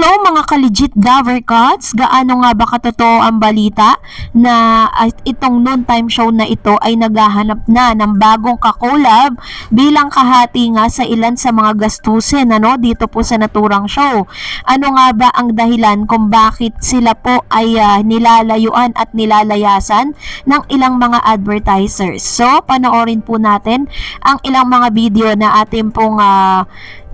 Hello mga ka-legit Davercats! Gaano nga ba katotoo ang balita na itong noontime show na ito ay naghahanap na ng bagong kakolab bilang kahati nga sa ilan sa mga gastusin dito po sa naturang show. Ano nga ba ang dahilan kung bakit sila po ay nilalayuan at nilalayasan ng ilang mga advertisers? So, panoorin po natin ang ilang mga video na ating pong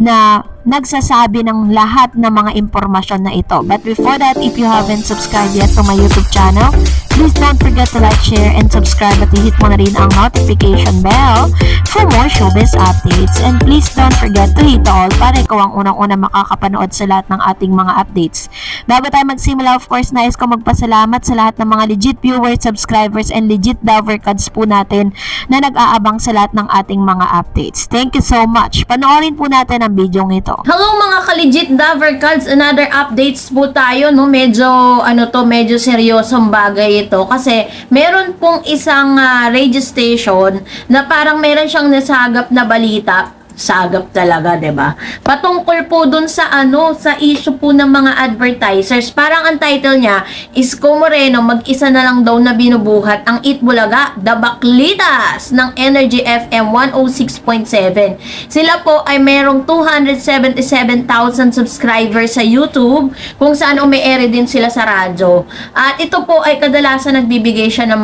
na nagsasabi ng lahat ng mga impormasyon na ito. But before that, if you haven't subscribed yet to my YouTube channel, please don't forget to like, share, and subscribe at i-hit mo na rin ang notification bell for more showbiz updates. And please don't forget to hit all para ikaw ang unang-una makakapanood sa lahat ng ating mga updates. Bago tayo magsimula, of course, nais ko magpasalamat sa lahat ng mga legit viewers, subscribers, and legit Davercats po natin na nag-aabang sa lahat ng ating mga updates. Thank you so much. Panoorin po natin ang video ito. Hello mga ka-legit Davercats, another updates po tayo, no? Medyo seryosong bagay ito kasi meron pong isang radio station na parang meron siyang nasagap na balita. Sagap talaga, 'di ba? Patungkol po dun sa sa issue po ng mga advertisers. Parang ang title niya is Isko Moreno mag-isa na lang daw na binubuhat ang Eat Bulaga, The Baklitas ng Energy FM 106.7. Sila po ay merong 277,000 subscribers sa YouTube kung saan umi-air din sila sa radyo. At ito po ay kadalasan nagbibigay siya ng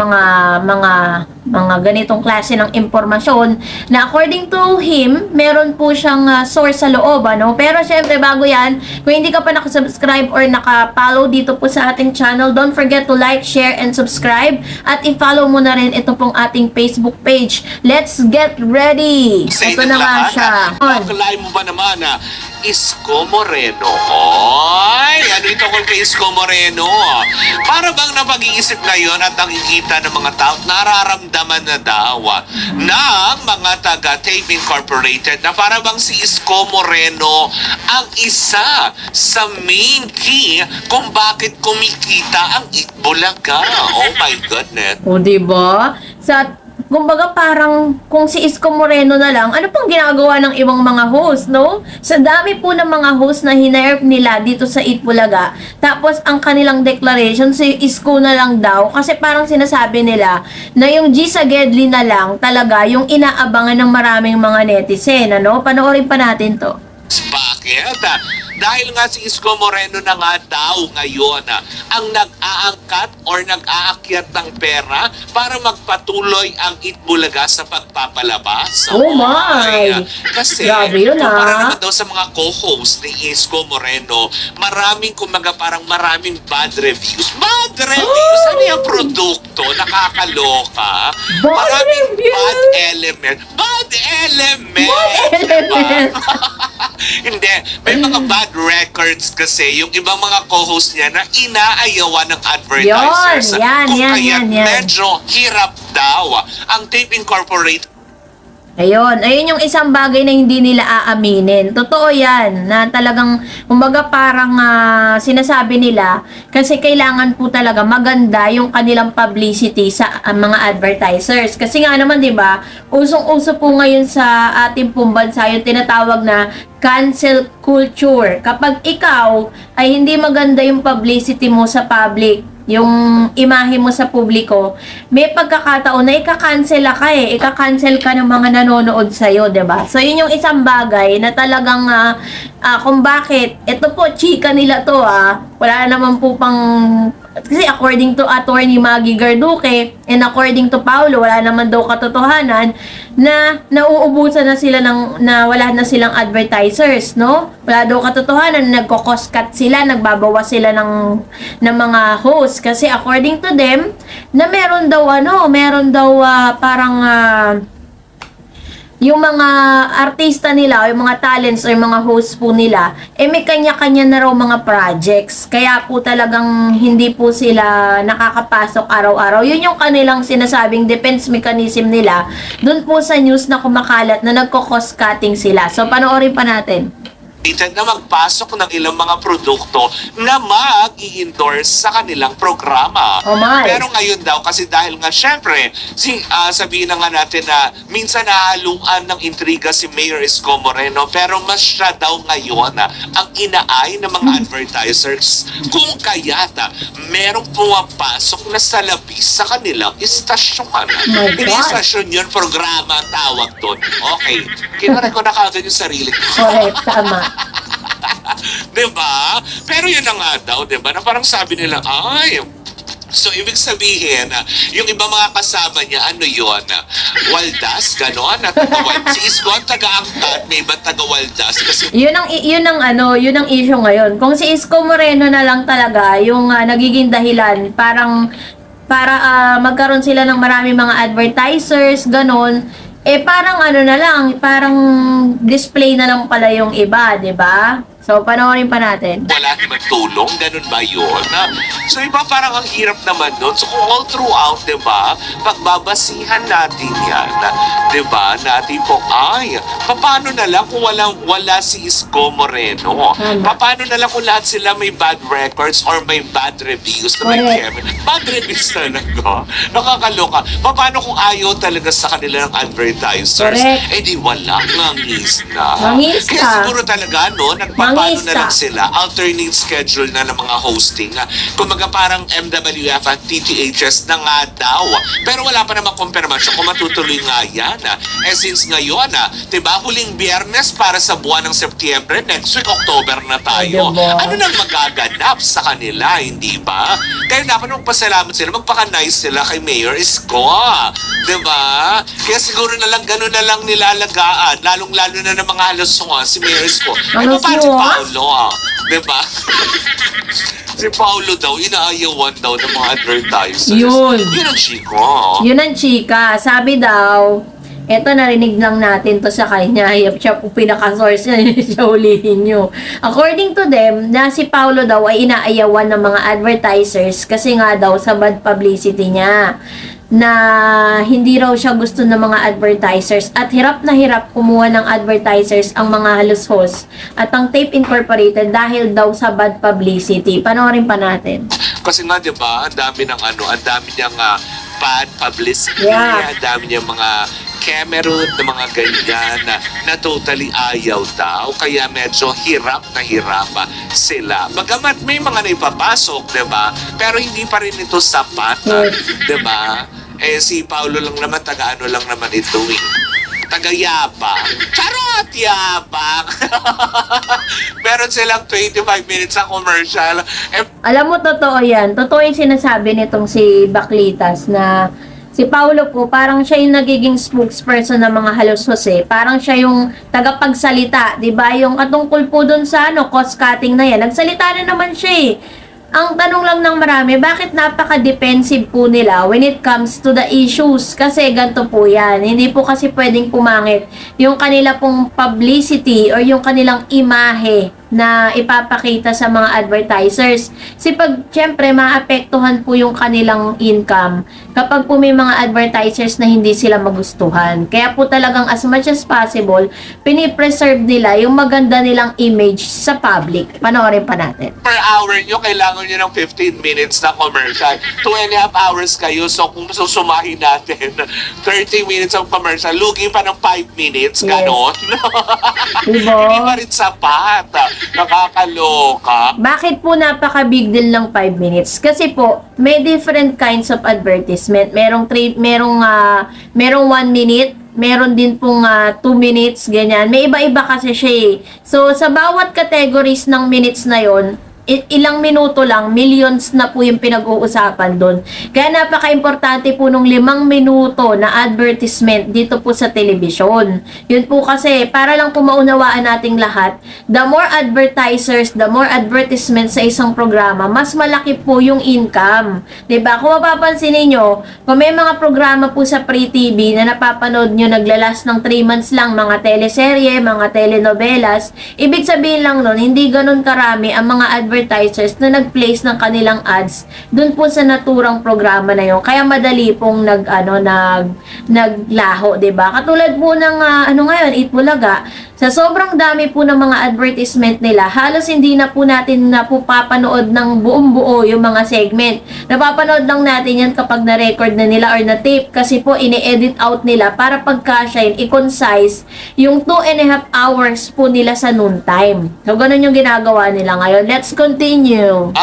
mga ganitong klase ng impormasyon na according to him, meron po siyang source sa loob, Pero syempre, bago yan, kung hindi ka pa nakasubscribe or nakapollow dito po sa ating channel, don't forget to like, share, and subscribe. At i-follow mo na rin ito pong ating Facebook page. Let's get ready! Ito na nga siya. Bakalay mo ba naman Isko Moreno? Oy! Ano ito kung kay Isko Moreno? Para bang napag-iisip ngayon at nakikita ng mga tao, nararamdaman na daw ng mga taga-Tape Incorporated na para bang si Isko Moreno ang isa sa main key kung bakit kumikita ang Eat Bulaga. Oh my goodness. O, diba? Kumbaga parang kung si Isko Moreno na lang, ano pang ginagawa ng ibang mga host, no? Sa dami po ng mga host na hinire nila dito sa Eat Bulaga, tapos ang kanilang declaration, si Isko na lang daw, kasi parang sinasabi nila na yung G sa Gedli na lang talaga yung inaabangan ng maraming mga netizen, Panoorin pa natin to. Bakit? Dahil nga si Isko Moreno na nga daw ngayon ang nag-aangkat or nag-aakyat ng pera para magpatuloy ang Eat Bulaga sa pagpapalabas. Oh my! Kasi para naman daw sa mga co-host ni Isko Moreno, maraming bad reviews. Bad reviews? Ano yung produkto? Nakakaloka. Maraming bad element. Bad element! Bad element! Hindi. May mga bad records kasi yung ibang mga co-host niya na inaayawan ng advertisers. Yan. Medyo hirap daw ang Tape Incorporated. Ayun yung isang bagay na hindi nila aaminin. Totoo yan, na talagang, kumbaga parang sinasabi nila, kasi kailangan po talaga maganda yung kanilang publicity sa mga advertisers. Kasi nga naman, di ba, usong-uso po ngayon sa ating pong bansa yung tinatawag na cancel culture. Kapag ikaw ay hindi maganda yung publicity mo sa public, yung imahe mo sa publiko, may pagkakataon na ika-cancel ka ika-cancel ka ng mga nanonood sa'yo, diba? So, yun yung isang bagay na talagang kung bakit, ito po, chika nila to, wala naman po pang, kasi according to Attorney Maggie Garduque and according to Paulo, wala naman daw katotohanan na nauubusan na sila na wala na silang advertisers, no? Wala daw katotohanan, nagko-cost cut sila, nagbabawas sila ng mga hosts kasi according to them na meron daw parang yung mga artista nila, yung mga talents o yung mga hosts po nila, may kanya-kanya na raw mga projects. Kaya po talagang hindi po sila nakakapasok araw-araw. Yun yung kanilang sinasabing defense mechanism nila. Doon po sa news na kumakalat na nagko-cost cutting sila. So, panoorin pa natin. na magpasok ng ilang mga produkto na mag-i-endorse sa kanilang programa. Oh my. Pero ngayon daw, kasi dahil nga syempre, sabihin na nga natin na minsan nahaluan ng intriga si Mayor Isko Moreno, pero mas siya daw ngayon ang inaay ng mga advertisers. Kung kaya't merong pumapasok na salapi sa kanilang istasyon. My Hindi God. istasyon yun, programa ang tawag doon. Okay, kinare ko na kagad yung sarili ko. Correct, tama. Diba? Pero yun na nga daw, diba? Na parang sabi nila, ay, so ibig sabihin, yung iba mga kasama niya, ano yun? Waldas, gano'n? Si Isko ang taga-angkat, may iba taga-Waldas. Kasi Yun ang issue ngayon. Kung si Isko Moreno na lang talaga yung nagiging dahilan, para magkaroon sila ng marami mga advertisers, ganon, parang parang display na lang pala yung iba, 'di ba? So, panoorin pa natin. wala naman tulong, ganun ba yun? So iba parang ang hirap naman doon. So kung all throughout, di ba, pagbabasihan natin yan, di ba, natin po, ay, paano na lang kung wala si Isko Moreno? Paano na lang kung lahat sila may bad records or may bad reviews na may Correct. Kevin? Bad reviews talaga. Nakakaloka. Paano kung ayaw talaga sa kanila ng advertisers? Correct. Eh di wala. Ngangis na. Mangis Kaya ka. siguro talaga, no, nagpapaano Mangista. na lang sila, alternate schedule na ng mga hosting. Kumaga parang MWF at TTHS na nga daw. Pero wala pa namang konfirmasyon kung matutuloy nga yan. Since ngayon, diba, huling biyernes para sa buwan ng Setyembre, next week, October na tayo. Diba? Ano nang magaganap sa kanila, hindi ba? Kaya dapat magpasalamat sila, magpaka-nice sila kay Mayor Isko. Diba? Kaya siguro na lang, gano'n na lang nilalagaan, lalong-lalo na ng mga halos si Mayor Isko. Halos Paano si mo, Paolo, diba? Si Paolo daw, inaayawan daw ng mga advertisers. Yun. Yun ang chiko. Yun ang chika. Sabi daw, eto narinig lang natin to sa kanya. Siya po pinaka-source na siya ulihin nyo. According to them, na si Paulo daw ay inaayawan ng mga advertisers kasi nga daw sa bad publicity niya na hindi raw siya gusto ng mga advertisers at hirap na hirap kumuha ng advertisers ang mga halos host at ang Tape Incorporated dahil daw sa bad publicity. Panoorin pa natin. Kasi nga, di ba, ang dami niyang bad publicity, Yeah. ang dami niyang mga Cameroon na mga ganyan na totally ayaw daw. Kaya medyo hirap na hirap sila. Bagamat may mga naipapasok, di ba? Pero hindi pa rin ito sapat, di ba? Si Paulo lang naman, taga-ano lang naman ito taga-yabang. Charot! Yabang! Meron silang 25 minutes sa commercial. Alam mo, totoo yan. Totoo yung sinasabi nitong si Baklitas na si Paulo po, parang siya yung nagiging spokesperson ng mga halos Jose. Parang siya yung tagapagsalita, di ba? Yung katungkol po dun sa cost cutting na yan. Nagsalita na naman siya eh. Ang tanong lang ng marami, bakit napaka-defensive po nila when it comes to the issues? Kasi ganito po yan. Hindi po kasi pwedeng pumangit yung kanila pong publicity or yung kanilang imahe na ipapakita sa mga advertisers. Kasi syempre, maapektuhan po yung kanilang income kapag po may mga advertisers na hindi sila magustuhan. Kaya po talagang as much as possible, pinipreserve nila yung maganda nilang image sa public. Panoorin pa natin. Per hour nyo, kailangan nyo ng 15 minutes na commercial. 2.5 hours kayo. So, kung susumahin natin, 30 minutes of commercial, lugi pa ng 5 minutes. Yes. Ganon. Diba? Hindi pa rin sapat. Nakakaloka. Bakit po napaka-big deal ng 5 minutes? Kasi po, may different kinds of advertisement. Merong 1 minute, meron din pong 2 minutes, ganyan. May iba-iba kasi siya eh. So, sa bawat categories ng minutes na yon, ilang minuto lang, millions na po yung pinag-uusapan doon. Kaya napaka-importante po nung 5 minuto na advertisement dito po sa telebisyon. Yun po kasi, para lang po maunawaan nating lahat, the more advertisers, the more advertisements sa isang programa, mas malaki po yung income. 'Di ba? Kung mapapansin niyo, kung may mga programa po sa Free TV na napapanood nyo naglalas ng 3 months lang, mga teleserye, mga telenovelas, ibig sabihin lang nun, hindi ganun karami ang mga advertisers na nag-place ng kanilang ads dun po sa naturang programa na yun. Kaya madali pong naglaho, 'di ba? Katulad po ng ngayon, Eat Bulaga, Sa sobrang dami po ng mga advertisement nila, halos hindi na po natin na po papanood ng buong buo yung mga segment. Napapanood lang natin yan kapag na-record na nila or na-tape kasi po ini-edit out nila para pagkasya i-concise yung 2.5 hours po nila sa noontime. So, ganun yung ginagawa nila ngayon. Let's continue.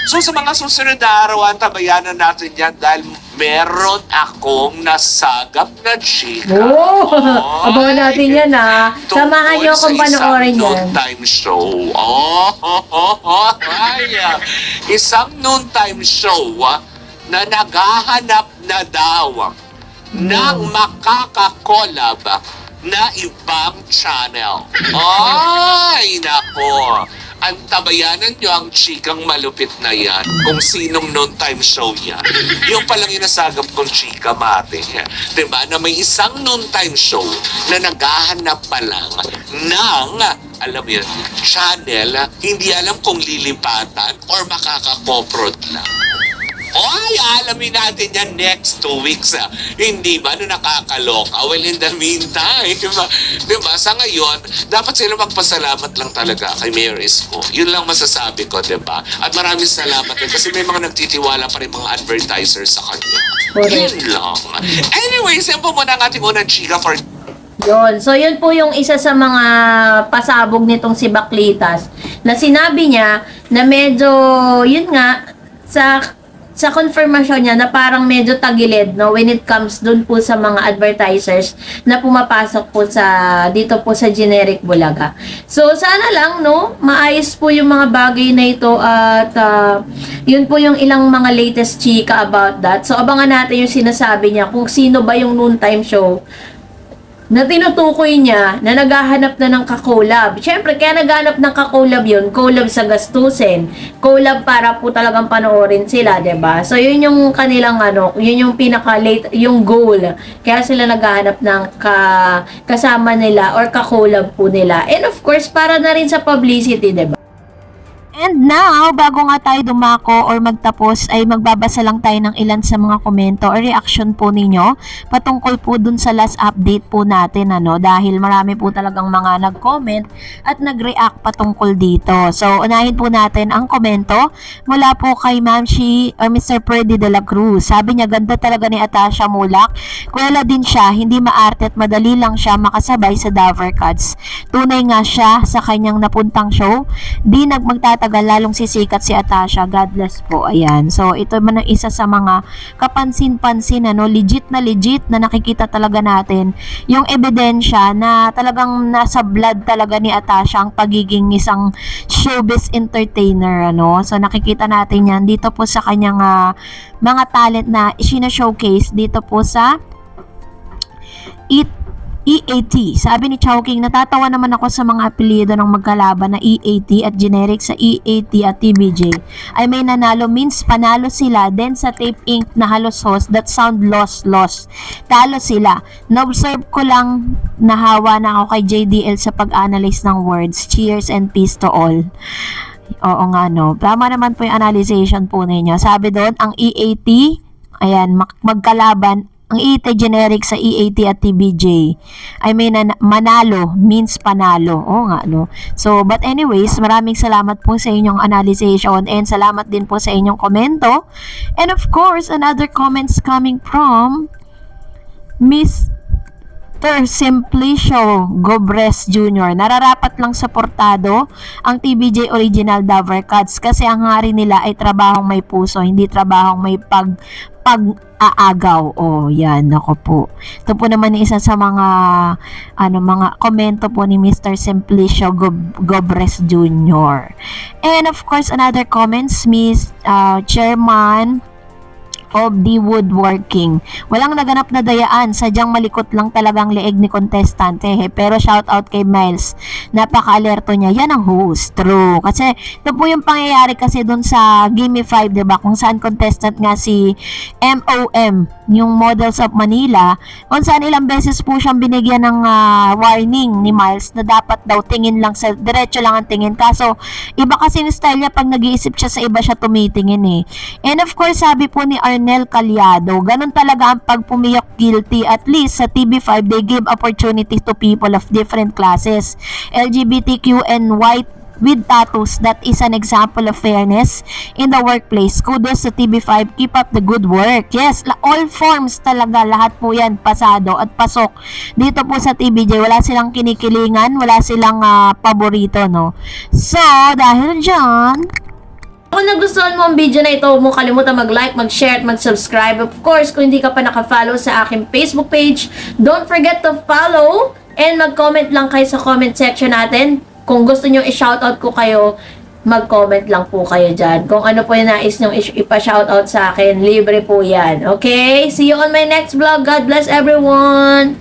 So sa mga susunod na araw, tabayanan natin yan dahil meron akong nasagap na chika. Oh! Abangan natin yan Samahan nyo akong panoorin yan. Noontime show. Isang noontime show na naghahanap na daw ng makakakolab na ibang channel. Ay, nako. Antabayanan nyo ang chikang malupit na yan kung sinong noontime show yan. Yung palang inasagap kong chika, mate. Diba? Na may isang noontime show na naghahanap pa lang ng, alam mo yun, channel, hindi alam kung lilipatan or makakakoprod lang. Oy, alamin natin yan next 2 weeks. Hindi ba na nakakaloka? Well, in the meantime, diba, sa ngayon, dapat sila magpasalamat lang talaga kay Mayor Isko. Yun lang masasabi ko, diba? At maraming salamat din kasi may mga nagtitiwala pa rin mga advertisers sa kanya. Correct. Yun lang. Anyways, yan po muna ang ating unang chika for Yun. So, yun po yung isa sa mga pasabog nitong si Baklitas na sinabi niya na medyo, yun nga, sa confirmation niya na parang medyo tagilid when it comes dun po sa mga advertisers na pumapasok po dito po sa generic Bulaga. So sana lang maayos po yung mga bagay na ito at yun po yung ilang mga latest chika about that. So abangan natin yung sinasabi niya kung sino ba yung noontime show na tinutukoy niya na naghahanap na ng kakolab. Siyempre, kaya naghahanap ng kakolab yun, collab sa gastusin, collab para po talagang panoorin sila, 'di ba? So, yun yung kanilang yun yung pinaka-late, yung goal. Kaya sila naghahanap ng kasama nila or kakolab po nila. And of course, para na rin sa publicity, 'di ba? And now, bago nga tayo dumako or magtapos, ay magbabasa lang tayo ng ilan sa mga komento or reaction po ninyo patungkol po dun sa last update po natin, dahil marami po talagang mga nag-comment at nag-react patungkol dito. So, unahin po natin ang komento mula po kay Ma'am Shi or Mr. Freddy de la Cruz. Sabi niya, ganda talaga ni Atasha Mulak. Kuwela din siya, hindi maarte at madali lang siya makasabay sa Dover Cats. Tunay nga siya sa kanyang napuntang show. Di magtatagal lalong sisikat si Atasha. God bless po. Ayan. So, ito man ang isa sa mga kapansin-pansin, legit na nakikita talaga natin yung ebidensya na talagang nasa blood talaga ni Atasha ang pagiging isang showbiz entertainer, So, nakikita natin yan dito po sa kanyang mga talent na showcase dito po sa EAT. Sabi ni Chowking, natatawa naman ako sa mga apelyido ng magkalaban na EAT at generic sa EAT at TBJ. I may nanalo means panalo sila. Then sa Tape Inc. na halos host, that sound loss. Talo sila. Na-observe ko lang, nahawa na ako kay JDL sa pag-analyze ng words. Cheers and peace to all. Oo nga, Tama naman po yung analyzation po ninyo. Sabi doon, ang EAT, ayan, magkalaban, ang EAT generic sa EAT at TBJ. I mean, manalo means panalo. Oo nga, So, but anyways, maraming salamat po sa inyong analyzation and salamat din po sa inyong komento. And of course, another comments coming from Miss Simplicio Gobres Jr. Nararapat lang suportado ang TBJ Original Dover Cats kasi ang hari nila ay trabahong may puso, hindi trabahong may pag-aagaw. Yan, ako po. Ito po naman isa sa mga mga komento po ni Mr. Simplicio Gobres Jr. And of course, another comments, Miss Chairman of the woodworking. Walang naganap na dayaan, sadyang malikot lang talagang leeg ni contestant. Pero shout out kay Miles. Napaka-alerto niya. Yan ang host. True. Kasi ito po yung pangyayari kasi dun sa Gimme 5, diba? Kung saan contestant nga si MOM, yung Models of Manila, kung saan ilang beses po siyang binigyan ng warning ni Miles na dapat daw tingin lang sa, diretso lang ang tingin. Kaso, iba kasi yung style niya pag nag-iisip siya sa iba siya tumitingin. And of course, sabi po ni Ernel Calyado. Ganun talaga ang pagpumiyok guilty. At least sa TV5, they give opportunity to people of different classes. LGBTQ and white with tattoos, that is an example of fairness in the workplace. Kudos sa TV5, keep up the good work. Yes, all forms talaga, lahat po yan pasado at pasok dito po sa TVJ. Wala silang kinikilingan, wala silang paborito, no? So, dahil dyan, Kung nagustuhan mo ang video na ito, huwag mo kalimutan mag-like, mag-share, at mag-subscribe. Of course, kung hindi ka pa naka-follow sa aking Facebook page, don't forget to follow and mag-comment lang kayo sa comment section natin. Kung gusto nyo i-shoutout ko kayo, mag-comment lang po kayo dyan. Kung ano po yung nais nyo ipa-shoutout sa akin, libre po yan. Okay? See you on my next vlog. God bless everyone!